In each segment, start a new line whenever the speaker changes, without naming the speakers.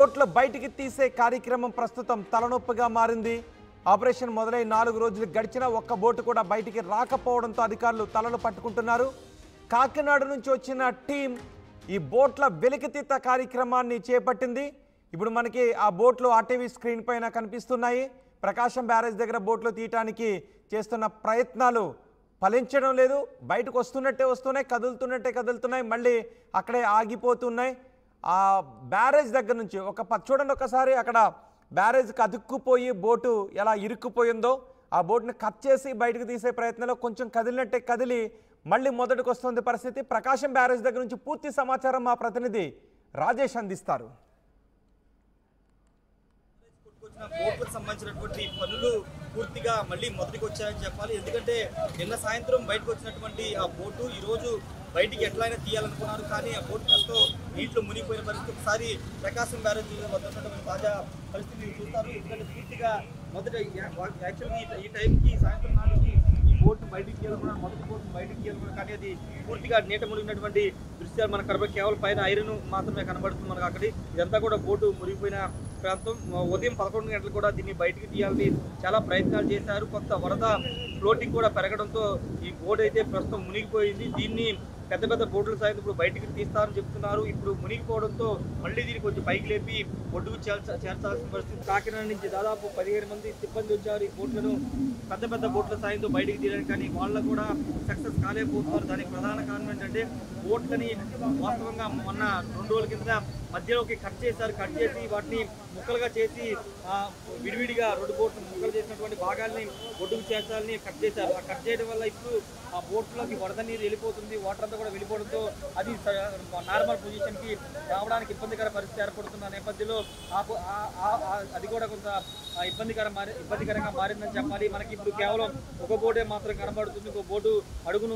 బోట్ల బయటికి తీసే కార్యక్రమం ప్రస్తుతం తలనొప్పిగా మారింది. ఆపరేషన్ మొదలై 4 రోజులు గడిచినా ఒక్క బోటు కూడా బయటికి రాకపోవడంతో అధికారులు తలలు పట్టుకుంటున్నారు. కాకినాడ నుంచి వచ్చిన టీం ఈ బోట్ల వెలికితీత కార్యక్రమాన్ని చేపట్టింది. ఇప్పుడు మనకి ఆ బోట్లు ఆర్టీవీ స్క్రీన్ పైన కనిపిస్తున్నాయి. ప్రకాశం బ్యారేజ్ దగ్గర బోట్లు తీయటానికి చేస్తున్న ప్రయత్నాలు ఫలించడం లేదు. బయటకు వస్తున్నట్టే వస్తున్నాయి, కదులుతున్నట్టే కదులుతున్నాయి, మళ్ళీ అక్కడే ఆగిపోతున్నాయి. ఆ బ్యారేజ్ దగ్గర నుంచి చూడండి ఒకసారి, అక్కడ బ్యారేజ్కి అతుక్కుపోయి బోటు ఎలా ఇరుక్కుపోయిందో ఆ బోట్ని కట్ చేసి బయటకు తీసే ప్రయత్నంలో కొంచెం కదిలినట్టే కదిలి మళ్ళీ మొదటికి వస్తుంది పరిస్థితి. ప్రకాశం బ్యారేజ్ దగ్గర నుంచి పూర్తి సమాచారం మా ప్రతినిధి రాజేష్ అందిస్తారు.
బోట్లకు సంబంధించినటువంటి పనులు పూర్తిగా మళ్ళీ మొదటికి వచ్చాయని చెప్పాలి. ఎందుకంటే నిన్న సాయంత్రం బయటకు వచ్చినటువంటి ఆ బోటు ఈరోజు బయటికి ఎట్లయినా తీయాలనుకున్నారు, కానీ ఆ బోటు కాస్తో నీటిలో మునిగిపోయిన పరిస్థితి. ఒకసారి ప్రకాశం బ్యారేజ్ వద్ద ఉన్నటువంటి తాజా పరిస్థితి చూస్తారు. ఎందుకంటే పూర్తిగా మొదట యాక్చువల్గా ఈ టైంకి సాయంత్రం నాటికి ఈ బోట్ బయటికి తీయాలనుకున్నారు, మొదటి బోట్ బయటికి తీయాలనుకున్నారు, కానీ అది పూర్తిగా నీట మునిగినటువంటి దృశ్యాలు మనకు కనబడి కేవలం పైన ఐరన్ మాత్రమే కనబడుతుంది మనకు. అక్కడి ఇదంతా కూడా బోటు మునిగిపోయిన ప్రాంతం. ఉదయం 11 గంటలకు కూడా దీన్ని బయటికి తీయాలని చాలా ప్రయత్నాలు చేశారు. కొంత వరద ఫ్లోటింగ్ కూడా పెరగడంతో ఈ బోట్ అయితే ప్రస్తుతం మునిగిపోయింది. దీన్ని పెద్ద పెద్ద బోట్ల సాయం ఇప్పుడు బయటికి తీస్తారని చెప్తున్నారు. ఇప్పుడు మునిగిపోవడంతో మళ్ళీ దీన్ని కొంచెం పైకి లేపి ఒడ్డుకు చేర్చాల్సిన పరిస్థితి. కాకినాడ నుంచి దాదాపు 15 మంది సిబ్బంది వచ్చారు ఈ బోట్లను పెద్ద పెద్ద బోట్ల సాయంతో బయటికి తీయడానికి, కానీ వాళ్ళు కూడా సక్సెస్ కాలేకపోతున్నారు. దానికి ప్రధాన కారణం ఏంటంటే బోట్లని వాస్తవంగా మొన్న 2 రోజుల కింద మధ్యలోకి కట్ చేశారు. కట్ చేసి వాటిని ముక్కలుగా చేసి విడివిడిగా 2 బోట్లు ముక్కలు చేసినటువంటి భాగాల్ని ఒడ్డుకు చేర్చాలని కట్ చేశారు. ఆ కట్ చేయడం వల్ల ఇప్పుడు ఆ బోట్లోకి వరద నీరు వెళ్ళిపోతుంది. వాటర్ అంతా కూడా వెళ్ళిపోవడంతో అది నార్మల్ పొజిషన్కి రావడానికి ఇబ్బందికర పరిస్థితి ఏర్పడుతున్న నేపథ్యంలో అది కూడా కొంత ఇబ్బందికరంగా మారిందని చెప్పాలి. మనకి ఇప్పుడు కేవలం ఒక బోటే మాత్రం కనబడుతుంది. ఒక బోటు అడుగును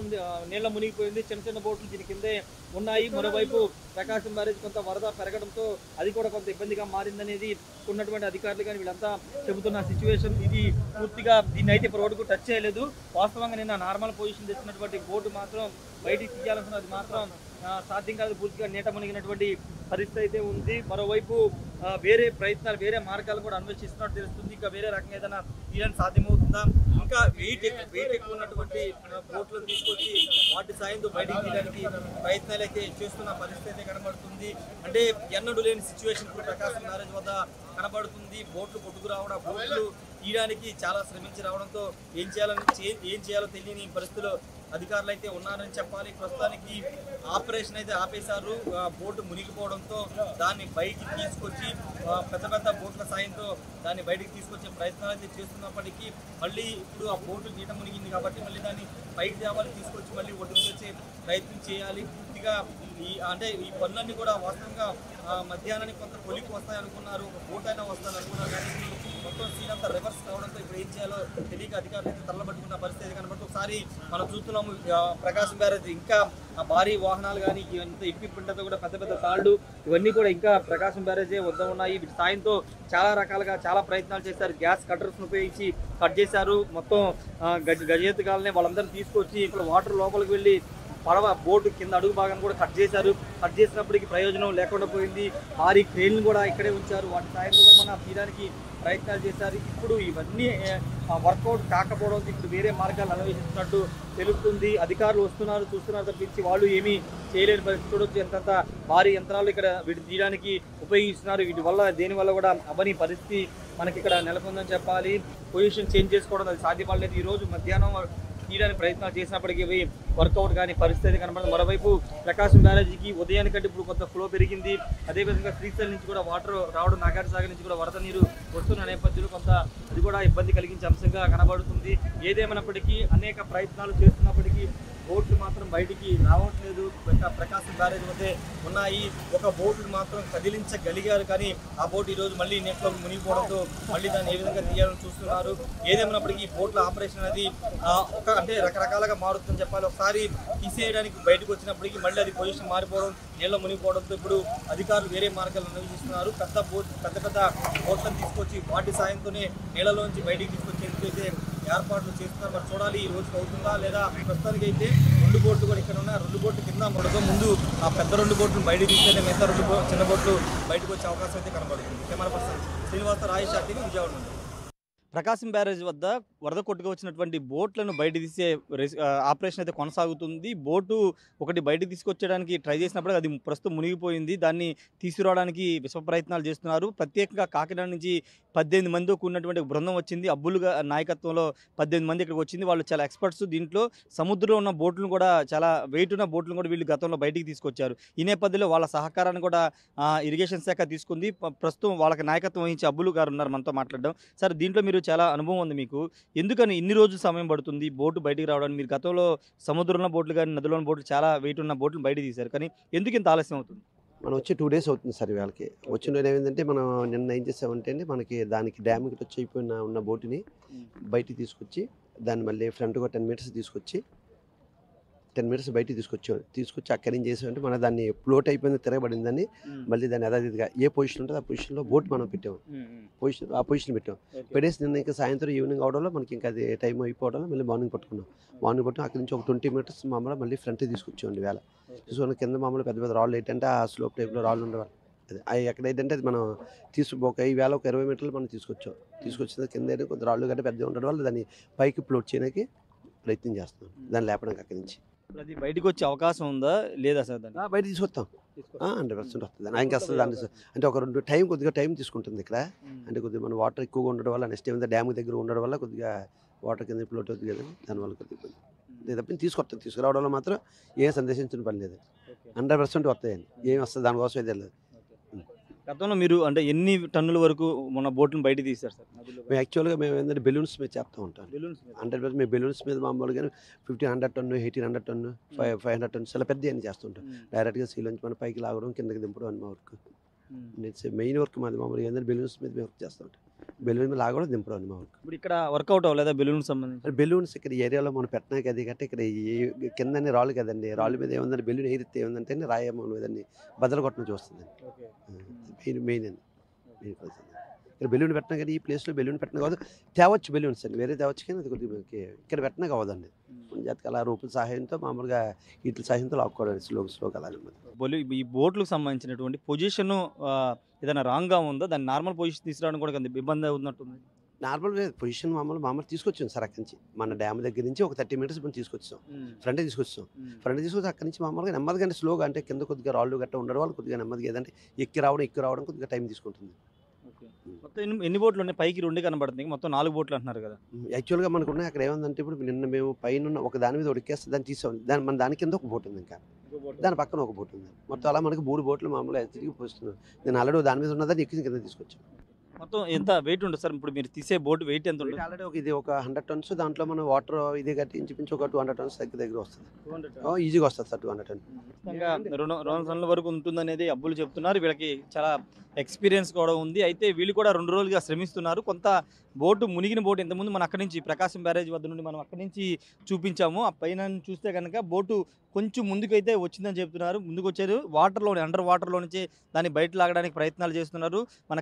నీళ్ళ మునిగిపోయింది. చిన్న చిన్న బోట్లు దీని కిందే ఉన్నాయి. మరోవైపు ప్రకాశం బ్యారేజ్ కొంత వరద పెరగడంతో అది కూడా కొంత ఇబ్బందిగా మారిందనేది ఉన్నటువంటి అధికారులు కానీ వీళ్ళంతా చెబుతున్న సిచ్యువేషన్. ఇది పూర్తిగా దీన్ని అయితే ఇప్పుడు వరకు టచ్ చేయలేదు. వాస్తవంగా నిన్న నార్మల్ పొజిషన్ తెచ్చినటువంటి బోటు మాత్రం బయటికి తీయాలనుకున్నది మాత్రం సాధ్యం కాదు. పూర్తిగా నీట మునిగినటువంటి పరిస్థితి అయితే ఉంది. మరోవైపు వేరే ప్రయత్నాలు, వేరే మార్గాలు కూడా అన్వేషిస్తున్నట్టు తెలుస్తుంది. ఇంకా వేరే రకంగా ఏదైనా తీయడానికి సాధ్యమవుతుందా, ఇంకా వెయిట్ ఎక్కువ ఉన్నటువంటి బోట్లను తీసుకొచ్చి వాటి సాయంతో బయటికి తీయడానికి ప్రయత్నాలు అయితే చేస్తున్న పరిస్థితి అయితే కనబడుతుంది. అంటే ఎన్నడూ లేని సిచ్యువేషన్ ఇప్పుడు ప్రకాశం బ్యారేజ్ వద్ద కనబడుతుంది. బోట్లు కొట్టుకు రావడం, బోట్లు తీయడానికి చాలా శ్రమించి రావడంతో ఏం చేయాలో తెలియని పరిస్థితిలో అధికారులు అయితే ఉన్నారని చెప్పాలి. ప్రస్తుతానికి ఆపరేషన్ అయితే ఆపేశారు. బోటు మునిగిపోవడంతో దాన్ని బయటికి తీసుకొచ్చి పెద్ద పెద్ద బోట్ల సాయంతో దాన్ని బయటికి తీసుకొచ్చే ప్రయత్నాలు అయితే చేస్తున్నప్పటికీ మళ్ళీ ఇప్పుడు ఆ బోటు నీట మునిగింది కాబట్టి మళ్ళీ దాన్ని పైకి తేవాలి, తీసుకొచ్చి మళ్ళీ ఒడ్డుకు వచ్చే ప్రయత్నం చేయాలి. పూర్తిగా ఈ పనులన్నీ కూడా వాస్తవంగా మధ్యాహ్నానికి కొంత కొలికి వస్తాయనుకున్నారు, ఒక బోట్ అయినా వస్తాయని అనుకున్నారు, కానీ మొత్తం సీన్ అంతా రివర్స్ కావడంతో ఇప్పుడు ఏం చేయాలో తెలియక అధికారులు అయితే తరలబట్టుకున్న పరిస్థితి కనబడుతుంది. ఒకసారి మనం చూస్తున్నాము ప్రకాశం బ్యారేజ్ ఇంకా భారీ వాహనాలు కానీ ఇవంతా ఎక్విప్మెంట్ అంతా కూడా పెద్ద పెద్ద తాళ్లు ఇవన్నీ కూడా ఇంకా ప్రకాశం బ్యారేజే వద్ద ఉన్నాయి. వీటి సాయంతో చాలా రకాలుగా చాలా ప్రయత్నాలు చేశారు. గ్యాస్ కట్టర్స్ను ఉపయోగించి కట్ చేశారు. మొత్తం గజెత్తుగాలనే వాళ్ళందరినీ తీసుకొచ్చి ఇప్పుడు వాటర్ లోపలికి వెళ్ళి పడవ బోటు కింద అడుగు భాగాన్ని కూడా కట్ చేశారు. కట్ చేసినప్పటికీ ప్రయోజనం లేకుండా పోయింది. భారీ క్రేన్లు కూడా ఇక్కడే ఉంచారు. వాటి సాయంతో కూడా మనం తీయడానికి ప్రయత్నాలు చేశారు. ఇప్పుడు ఇవన్నీ వర్కౌట్ కాకపోవడంతో ఇప్పుడు వేరే మార్గాలు అన్వేషిస్తున్నట్టు తెలుస్తుంది. అధికారులు వస్తున్నారు, చూస్తున్నారు తప్పించి వాళ్ళు ఏమీ చేయలేని పరిస్థితి. చూడొచ్చు ఎంతంత భారీ యంత్రాలు ఇక్కడ వీటి తీయడానికి ఉపయోగిస్తున్నారు. వీటి వల్ల దేనివల్ల కూడా అవని పరిస్థితి మనకి ఇక్కడ నెలకొందని చెప్పాలి. పొజిషన్ చేంజ్ చేసుకోవడం అది సాధ్యపడలేదు. ఈరోజు మధ్యాహ్నం తీయడానికి ప్రయత్నాలు చేసినప్పటికీ వర్కౌట్ కానీ పరిస్థితి కనబడుతుంది. మరోవైపు ప్రకాశం బ్యారేజీకి ఉదయానికంటే ఇప్పుడు కొంత ఫ్లో పెరిగింది. అదేవిధంగా శ్రీశైలం నుంచి కూడా వాటర్ రావడం, నాగార్జున సాగర్ నుంచి కూడా వరద నీరు వస్తున్న నేపథ్యంలో కొంత అది కూడా ఇబ్బంది కలిగించే అంశంగా కనబడుతుంది. ఏదేమైనప్పటికీ అనేక ప్రయత్నాలు చేస్తున్నప్పటికీ బోట్లు మాత్రం బయటికి రావట్లేదు. ప్రకాశం బ్యారేజ్ వద్దే ఉన్నాయి. ఒక బోట్లు మాత్రం కదిలించగలిగారు, కానీ ఆ బోట్ ఈరోజు మళ్ళీ నీటిలో మునిగిపోవడంతో మళ్ళీ దాన్ని ఏ విధంగా తీయాలని చూస్తున్నారు. ఏదేమైనప్పటికీ బోట్ల ఆపరేషన్ అనేది అంటే రకరకాలుగా మారుతుందని చెప్పాలి. ఒకసారి తీసేయడానికి బయటకు వచ్చినప్పటికీ మళ్ళీ అది పొజిషన్ మారిపోవడం, నీళ్ళ మునిగిపోవడంతో ఇప్పుడు అధికారులు వేరే మార్గాలు అన్వేషిస్తున్నారు. పెద్ద పెద్ద బోట్లను తీసుకొచ్చి వాటి సాయంతోనే నీళ్ళలోంచి బయటికి తీసుకొచ్చేందుకైతే ఏర్పాట్లు చేస్తున్నారు. మరి చూడాలి ఈ రోజు అవుతుందా లేదా. ప్రస్తుతానికి అయితే 2 బోట్లు కూడా ఇక్కడ ఉన్నాయి. 2 బోట్లు కింద మరొక ముందు ఆ పెద్ద 2 బోట్లు బయటకు తీస్తేనే మిగతా 2 చిన్న బోట్లు బయటకు వచ్చే అవకాశం అయితే కనబడుతుంది. Camera person Srinivasa Rayesh TV Vijayawada నుండి. ప్రకాశం బ్యారేజ్ వద్ద వరద కొట్టుకు వచ్చినటువంటి బోట్లను బయట తీసే ఆపరేషన్ అయితే కొనసాగుతుంది. బోటు ఒకటి బయటకు తీసుకొచ్చడానికి ట్రై చేసినప్పుడు అది ప్రస్తుతం మునిగిపోయింది. దాన్ని తీసుకురావడానికి విశ్వ ప్రయత్నాలు చేస్తున్నారు. ప్రత్యేకంగా కాకినాడ నుంచి 18 మంది ఉన్నటువంటి బృందం వచ్చింది. అబ్బులుగా నాయకత్వంలో 18 మంది ఇక్కడికి వచ్చింది. వాళ్ళు చాలా ఎక్స్పర్ట్స్. దీంట్లో సముద్రంలో ఉన్న బోట్లను కూడా చాలా వెయిట్ ఉన్న బోట్లను కూడా వీళ్ళు గతంలో బయటికి తీసుకొచ్చారు. ఈ నేపథ్యంలో వాళ్ళ సహకారాన్ని కూడా ఇరిగేషన్ శాఖ తీసుకుంది. ప్రస్తుతం వాళ్ళకి నాయకత్వం వహించి అబ్బులు గారు ఉన్నారు మనతో మాట్లాడడం. సార్, దీంట్లో మీరు చాలా అనుభవం ఉంది మీకు. ఎందుకని ఇన్ని రోజులు సమయం పడుతుంది బోటు బయటికి రావడానికి? మీరు గతంలో సముద్రంలో బోట్లు కానీ నదిలోని బోట్లు చాలా వెయిట్ ఉన్న బోట్లు బయట తీశారు, కానీ ఎందుకు ఇంత ఆలస్యం అవుతుంది?
మనం వచ్చి 2 days అవుతుంది సార్. వాళ్ళకి వచ్చిన ఏమైందంటే మనం నిన్న ఏం చేసామంటే అండి, మనకి దానికి డ్యామ్కి టచ్ అయిపోయిన ఉన్న బోటుని బయటికి తీసుకొచ్చి దాన్ని మళ్ళీ ఫ్రంట్గా 10 meters తీసుకొచ్చి 10 meters బయటికి తీసుకొచ్చి అక్కడి నుంచి చేసామంటే మన దాన్ని ఫ్లోట్ అయిపోయింది, తిరగబడిందని మళ్ళీ దాన్ని యథావిధిగా ఏ పొజిషన్ ఉంటుంది ఆ పొజిషన్లో బోట్ మనం పెట్టాము. ఆ పొజిషన్ పెట్టాం. పెట్టేసి నిన్న ఇంకా సాయంత్రం ఈవినింగ్ అవడంలో మనకి ఇంకా అది టైం అయిపోవడంలో మళ్ళీ మార్నింగ్ పట్టుకున్నాం. మార్నింగ్ పట్టుకుని అక్కడి నుంచి ఒక 20 meters మామూలుగా మళ్ళీ ఫ్రంట్ తీసుకొచ్చామండి. వేళ చూసుకున్న కింద మామూలు పెద్ద పెద్ద రాళ్ళు ఏంటంటే ఆ స్లోప్ టైప్లో రాళ్ళు ఉండేవాళ్ళు. అవి ఎక్కడ ఏంటంటే అది మనం ఈ వేళ ఒక 20 meters మనం తీసుకొచ్చిన కింద కొంత రాళ్ళు కంటే పెద్దగా ఉండడం వల్ల దాన్ని పైకి ఫ్లోట్ చేయడానికి ప్రయత్నం చేస్తున్నాం, దాన్ని లేపడానికి అక్కడి నుంచి.
అది బయటకు వచ్చే అవకాశం ఉందా లేదా సార్? దాన్ని
బయట తీసుకొస్తాం 100% వస్తుంది. ఆయనకి వస్తుంది దాన్ని అంటే ఒక 2 కొద్దిగా టైం తీసుకుంటుంది ఇక్కడ. అంటే కొద్దిగా మన వాటర్ ఎక్కువగా ఉండడం వల్ల నెక్స్ట్ ఏమైనా డ్యామ్ దగ్గర ఉండడం వల్ల కొద్దిగా వాటర్ కింద ఫ్లోట్ అవుతుంది కదా, దానివల్ల కొద్దిగా తప్పని తీసుకురావడంలో మాత్రం ఏం సందేశించిన పని లేదు. 100% వస్తాయండి. ఏమి వస్తుంది దానికోసం అయితే లేదు.
గతంలో మీరు అంటే ఎన్ని టన్నుల వరకు మన బోట్లను బయట తీశారు సార్?
మేము యాక్చువల్గా మేము ఏంటంటే బెలూన్స్ మీద చెప్తూ ఉంటాం. 100% మేము బెలూన్స్ మీద మామూలుగా 1500 టన్ను 1800 టన్ను 500 టన్స్ చాలా పెద్ద అన్ని చేస్తుంటాం. డైరెక్ట్గా సీలోంచి మన పైకి లాగడం కిందకి దింపడం అని మా వర్క్. మెయిన్ వర్క్ మాది మామూలుగా ఏంటంటే బెలూన్స్ మీద మేము వర్క్ చేస్తూ ఉంటాం. బెలూన్ మీద లాగడం దింపడం అని మా వర్క్.
ఇప్పుడు ఇక్కడ వర్కౌట్ అవ్వలేదా బెలూన్ సంబంధించి?
బెలూన్స్ ఇక్కడ ఏరియాలో మనం పెట్టడానికి అది కట్టి ఇక్కడ కింద రాళ్ళు కదండి, రాళ్ళ మీద ఏముందంటే బెలూన్ ఎగిరితే ఏముందంటే రాయమ్మ దాన్ని బద్దలు కొట్టడం చూస్తుంది. మెయిన్ అండి ఇక్కడ బెలూన్ పెట్టినా కానీ ఈ ప్లేస్లో బెలూన్ పెట్టినా కాదు, తేవచ్చు బెలూన్స్ అండి, వేరే తేవచ్చు కానీ అది కొద్దిగా ఇక్కడ పెట్టినా కావదండి. జాతక అలా రూపుల సహాయంతో మామూలుగా వీటి సహాయంతో లాక్కోవడానికి స్లోగా అలాగే.
ఈ బోట్లకు సంబంధించినటువంటి పొజిషన్ ఏదైనా రాంగ్గా ఉందా? దాన్ని నార్మల్ పొజిషన్ తీసుకురావడం కూడా కొంత ఇబ్బంది అవుతున్నట్టుంది.
నార్మల్ పొజిషన్ మామూలు తీసుకొచ్చాం సార్. అక్కడి నుంచి మన డ్యామ్ దగ్గర నుంచి ఒక 30 meters మనం తీసుకొచ్చాం. ఫ్రంట్ తీసుకొచ్చి అక్కడి నుంచి మామూలుగా నెమ్మదిగా అంటే స్లోగా అంటే కింద కొద్దిగా రాళ్ళు గట్ట ఉండడం వల్ల కొద్దిగా నెమ్మదిగా ఏదంటే ఎక్కి రావడం కొద్దిగా టైం తీసుకుంటుంది.
మొత్తం ఎన్ని బోట్లు ఉన్నాయి? పైకి 2 కనబడుతుంది, మొత్తం 4 బోట్లు అంటున్నారు కదా.
యాక్చువల్గా మనకు ఉన్నాయి అక్కడ ఏముందంటే ఇప్పుడు నిన్న మేము పైన ఒక దాని మీద ఉడికేస్తే దాన్ని తీసాం. దాని కింద ఒక బోట్ ఉంది, ఇంకా దాని పక్కన ఒక బోట్ ఉంది. మొత్తం అలా మనకి 3 బోట్లు మామూలుగా తిరిగి పోస్తున్నాం. నేను ఆల్రెడీ దాని మీద ఉన్నదాన్ని ఎక్కి కింద తీసుకొచ్చాను.
మొత్తం ఎంత వెయిట్ ఉంటుంది సార్? ఇప్పుడు మీరు తీసే బోట్ వెయిట్ ఎంత ఉంటుంది?
ఆల్రెడీ ఇది ఒక 100 tons. దాంట్లో మనం వాటర్ ఇది కట్టి ఇంచుమించు ఒక 200 tons దగ్గర వస్తుంది. ఈజీగా వస్తుంది సార్ 200 tons.
200 టన్నుల వరకు ఉంటుంది అనేది అబ్బులు చెప్తున్నారు. వీళ్ళకి చాలా ఎక్స్పీరియన్స్ కూడా ఉంది. అయితే వీళ్ళు కూడా 2 రోజులుగా శ్రమిస్తున్నారు. కొంత బోటు మునిగిన బోటు ఇంతకుముందు మనం అక్కడి నుంచి ప్రకాశం బ్యారేజ్ వద్ద నుండి మనం అక్కడి నుంచి చూపించాము. ఆ పైన చూస్తే కనుక బోటు కొంచెం ముందుకైతే వచ్చిందని చెప్తున్నారు. ముందుకు వచ్చారు, అండర్ వాటర్లో నుంచి దాన్ని బయట లాగడానికి ప్రయత్నాలు చేస్తున్నారు. మన